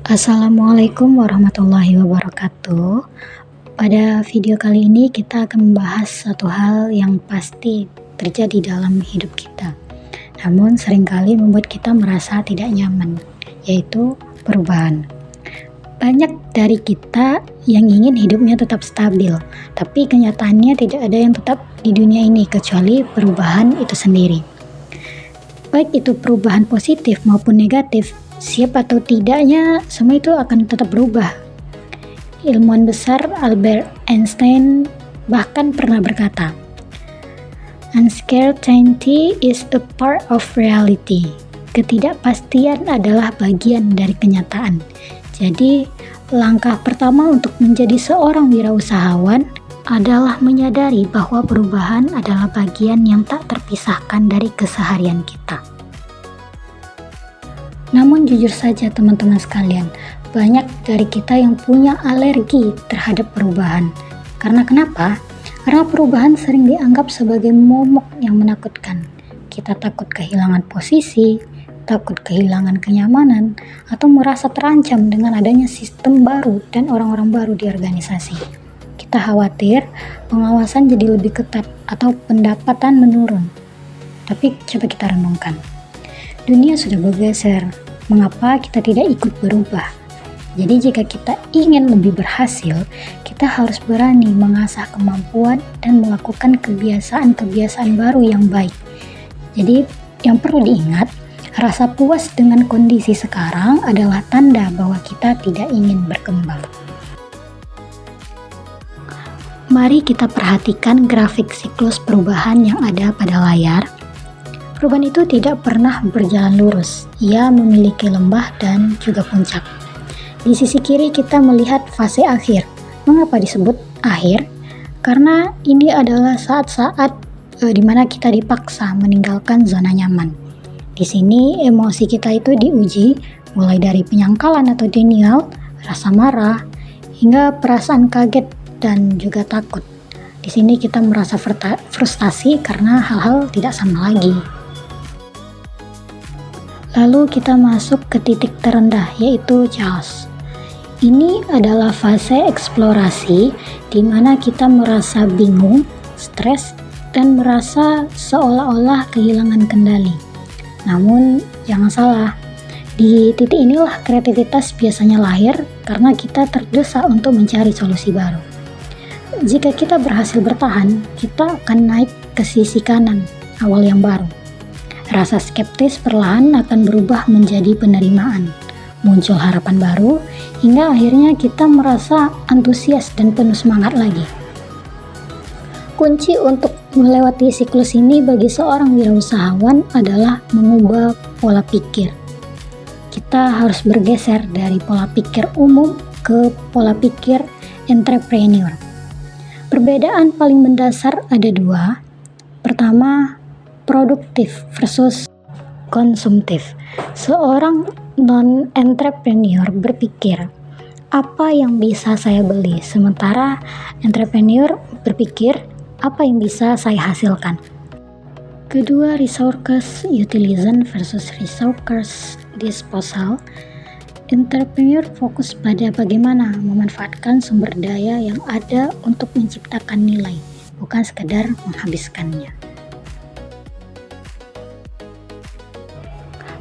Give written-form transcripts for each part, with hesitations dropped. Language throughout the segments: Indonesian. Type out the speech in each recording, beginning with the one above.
Assalamualaikum warahmatullahi wabarakatuh. Pada video kali ini kita akan membahas satu hal yang pasti terjadi dalam hidup kita, namun seringkali membuat kita merasa tidak nyaman, yaitu perubahan. Banyak dari kita yang ingin hidupnya tetap stabil, tapi kenyataannya tidak ada yang tetap di dunia ini kecuali perubahan itu sendiri. Baik itu perubahan positif maupun negatif, siap atau tidaknya, semua itu akan tetap berubah. Ilmuwan besar Albert Einstein bahkan pernah berkata, "Uncertainty is a part of reality." Ketidakpastian adalah bagian dari kenyataan. Jadi, langkah pertama untuk menjadi seorang wirausahawan adalah menyadari bahwa perubahan adalah bagian yang tak terpisahkan dari keseharian kita. Namun jujur saja teman-teman sekalian, banyak dari kita yang punya alergi terhadap perubahan. Karena kenapa? Karena perubahan sering dianggap sebagai momok yang menakutkan. Kita takut kehilangan posisi, takut kehilangan kenyamanan, atau merasa terancam dengan adanya sistem baru dan orang-orang baru di organisasi. Kita khawatir pengawasan jadi lebih ketat atau pendapatan menurun. Tapi coba kita renungkan. Dunia sudah bergeser, mengapa kita tidak ikut berubah? Jadi jika kita ingin lebih berhasil, kita harus berani mengasah kemampuan dan melakukan kebiasaan-kebiasaan baru yang baik. Jadi yang perlu diingat, rasa puas dengan kondisi sekarang adalah tanda bahwa kita tidak ingin berkembang. Mari kita perhatikan grafik siklus perubahan yang ada pada layar. Perubahan itu tidak pernah berjalan lurus. Ia memiliki lembah dan juga puncak. Di sisi kiri kita melihat fase akhir. Mengapa disebut akhir? Karena ini adalah saat-saat di mana kita dipaksa meninggalkan zona nyaman. Di sini emosi kita itu diuji, mulai dari penyangkalan atau denial, rasa marah, hingga perasaan kaget dan juga takut. Di sini kita merasa frustasi karena hal-hal tidak sama lagi. Lalu kita masuk ke titik terendah, yaitu chaos. Ini adalah fase eksplorasi di mana kita merasa bingung, stres, dan merasa seolah-olah kehilangan kendali. Namun jangan salah, di titik inilah kreativitas biasanya lahir karena kita terdesak untuk mencari solusi baru. Jika kita berhasil bertahan, kita akan naik ke sisi kanan, awal yang baru. Rasa skeptis perlahan akan berubah menjadi penerimaan. Muncul harapan baru, hingga akhirnya kita merasa antusias dan penuh semangat lagi. Kunci untuk melewati siklus ini bagi seorang wirausahawan adalah mengubah pola pikir. Kita harus bergeser dari pola pikir umum ke pola pikir entrepreneur. Perbedaan paling mendasar ada dua. Pertama, produktif versus konsumtif. Seorang non-entrepreneur berpikir, apa yang bisa saya beli? Sementara entrepreneur berpikir, apa yang bisa saya hasilkan? Kedua, resource utilization versus resource disposal. Entrepreneur fokus pada bagaimana memanfaatkan sumber daya yang ada untuk menciptakan nilai, bukan sekedar menghabiskannya.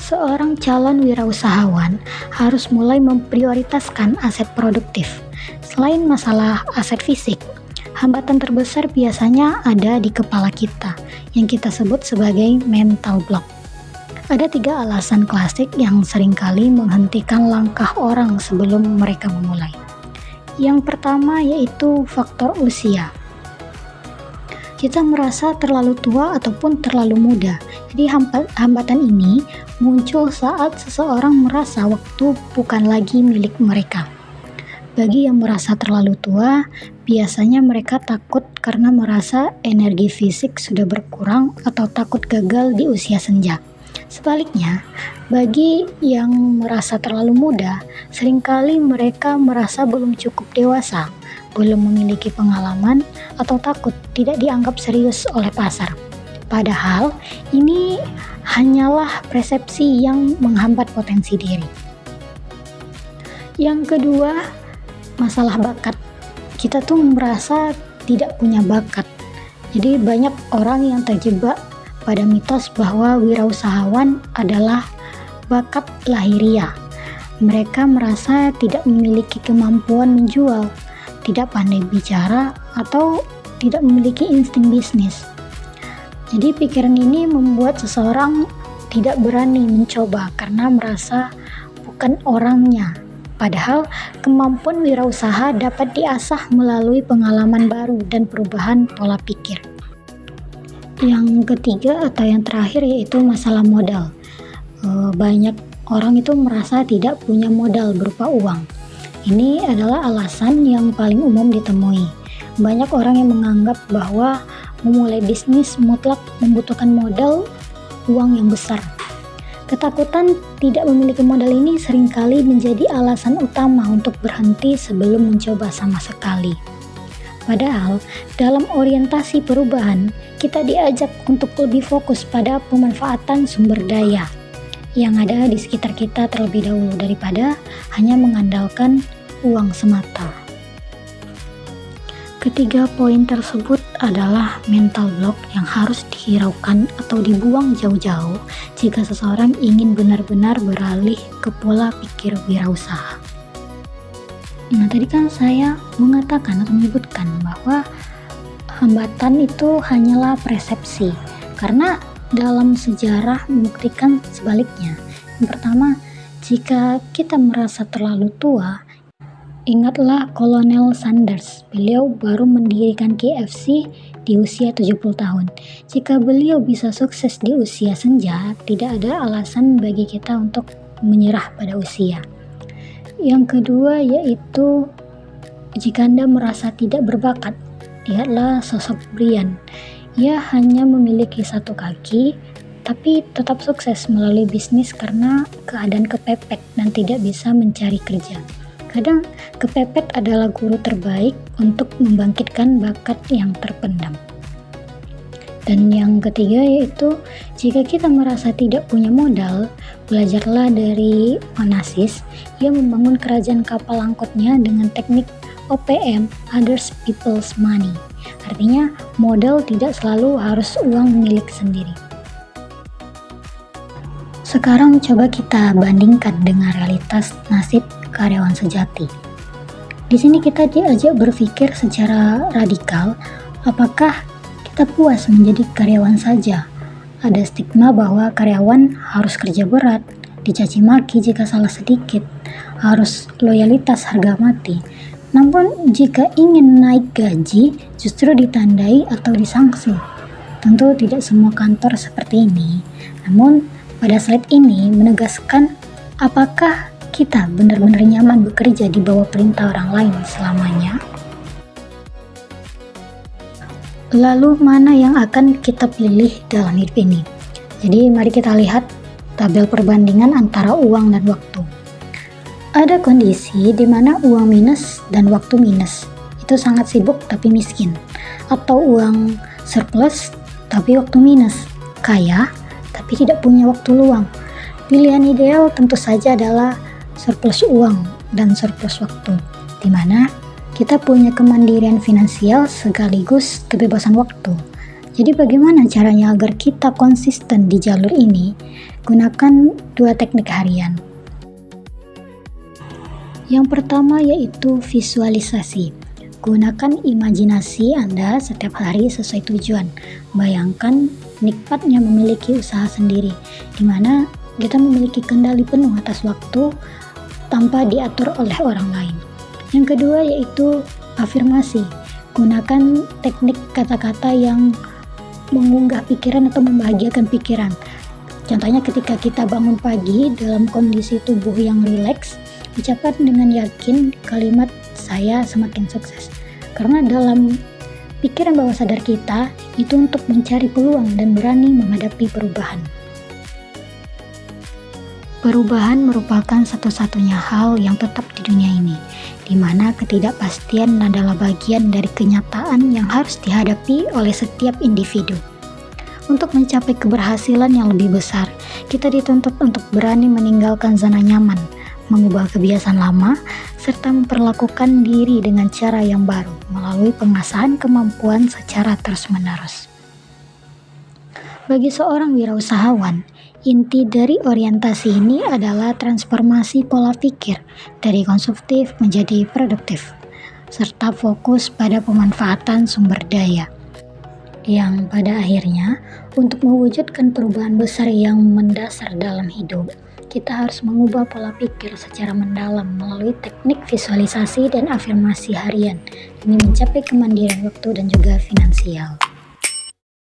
Seorang calon wirausahawan harus mulai memprioritaskan aset produktif. Selain masalah aset fisik, hambatan terbesar biasanya ada di kepala kita, yang kita sebut sebagai mental block. Ada 3 alasan klasik yang seringkali menghentikan langkah orang sebelum mereka memulai. Yang pertama yaitu faktor usia. Kita merasa terlalu tua ataupun terlalu muda. Jadi hambatan ini muncul saat seseorang merasa waktu bukan lagi milik mereka. Bagi yang merasa terlalu tua, biasanya mereka takut karena merasa energi fisik sudah berkurang atau takut gagal di usia senja. Sebaliknya, bagi yang merasa terlalu muda, seringkali mereka merasa belum cukup dewasa, belum memiliki pengalaman, atau takut tidak dianggap serius oleh pasar. Padahal, ini hanyalah persepsi yang menghambat potensi diri. Yang kedua, masalah bakat. Kita tuh merasa tidak punya bakat. Jadi banyak orang yang terjebak pada mitos bahwa wirausahawan adalah bakat lahiriah. Mereka merasa tidak memiliki kemampuan menjual, tidak pandai bicara, atau tidak memiliki insting bisnis. Jadi pikiran ini membuat seseorang tidak berani mencoba karena merasa bukan orangnya. Padahal kemampuan wirausaha dapat diasah melalui pengalaman baru dan perubahan pola pikir. Yang ketiga atau yang terakhir yaitu masalah modal. Banyak orang itu merasa tidak punya modal berupa uang. Ini adalah alasan yang paling umum ditemui. Banyak orang yang menganggap bahwa memulai bisnis mutlak membutuhkan modal uang yang besar. Ketakutan tidak memiliki modal ini seringkali menjadi alasan utama untuk berhenti sebelum mencoba sama sekali. Padahal, dalam orientasi perubahan, kita diajak untuk lebih fokus pada pemanfaatan sumber daya yang ada di sekitar kita terlebih dahulu daripada hanya mengandalkan uang semata. Ketiga poin tersebut adalah mental block yang harus dihiraukan atau dibuang jauh-jauh jika seseorang ingin benar-benar beralih ke pola pikir wirausaha. Nah, tadi kan saya mengatakan atau menyebutkan bahwa hambatan itu hanyalah persepsi, karena dalam sejarah membuktikan sebaliknya. Yang pertama, jika kita merasa terlalu tua, ingatlah Kolonel Sanders. Beliau baru mendirikan KFC di usia 70 tahun. Jika beliau bisa sukses di usia senja, tidak ada alasan bagi kita untuk menyerah pada usia. Yang kedua yaitu, jika Anda merasa tidak berbakat, lihatlah sosok Brian. Ia hanya memiliki satu kaki, tapi tetap sukses melalui bisnis karena keadaan kepepet dan tidak bisa mencari kerja. Kadang kepepet adalah guru terbaik untuk membangkitkan bakat yang terpendam. Dan yang ketiga yaitu, jika kita merasa tidak punya modal, belajarlah dari Onassis yang membangun kerajaan kapal angkutnya dengan teknik OPM, Others People's Money. Artinya, modal tidak selalu harus uang milik sendiri. Sekarang coba kita bandingkan dengan realitas nasib karyawan sejati. Di sini kita diajak berpikir secara radikal, apakah kita puas menjadi karyawan saja? Ada stigma bahwa karyawan harus kerja berat, dicaci maki jika salah sedikit, harus loyalitas harga mati. Namun jika ingin naik gaji, justru ditandai atau disangsi. Tentu tidak semua kantor seperti ini. Namun pada slide ini menegaskan apakah kita benar-benar nyaman bekerja di bawah perintah orang lain selamanya? Lalu mana yang akan kita pilih dalam hidup ini? Jadi mari kita lihat tabel perbandingan antara uang dan waktu. Ada kondisi di mana uang minus dan waktu minus. Itu sangat sibuk tapi miskin. Atau uang surplus tapi waktu minus. Kaya tapi tidak punya waktu luang. Pilihan ideal tentu saja adalah surplus uang dan surplus waktu, di mana kita punya kemandirian finansial sekaligus kebebasan waktu. Jadi bagaimana caranya agar kita konsisten di jalur ini? Gunakan dua teknik harian. Yang pertama yaitu visualisasi. Gunakan imajinasi Anda setiap hari sesuai tujuan. Bayangkan nikmatnya memiliki usaha sendiri, di mana kita memiliki kendali penuh atas waktu tanpa diatur oleh orang lain. Yang kedua yaitu afirmasi. Gunakan teknik kata-kata yang mengunggah pikiran atau membahagiakan pikiran. Contohnya ketika kita bangun pagi dalam kondisi tubuh yang rileks, ucapkan dengan yakin kalimat "saya semakin sukses". Karena dalam pikiran bawah sadar kita itu untuk mencari peluang dan berani menghadapi perubahan. Perubahan merupakan satu-satunya hal yang tetap di dunia ini, di mana ketidakpastian adalah bagian dari kenyataan yang harus dihadapi oleh setiap individu. Untuk mencapai keberhasilan yang lebih besar, kita dituntut untuk berani meninggalkan zona nyaman, mengubah kebiasaan lama, serta memperlakukan diri dengan cara yang baru melalui pengasahan kemampuan secara terus-menerus. Bagi seorang wirausahawan, inti dari orientasi ini adalah transformasi pola pikir dari konsumtif menjadi produktif, serta fokus pada pemanfaatan sumber daya. Yang pada akhirnya, untuk mewujudkan perubahan besar yang mendasar dalam hidup, kita harus mengubah pola pikir secara mendalam melalui teknik visualisasi dan afirmasi harian demi mencapai kemandirian waktu dan juga finansial.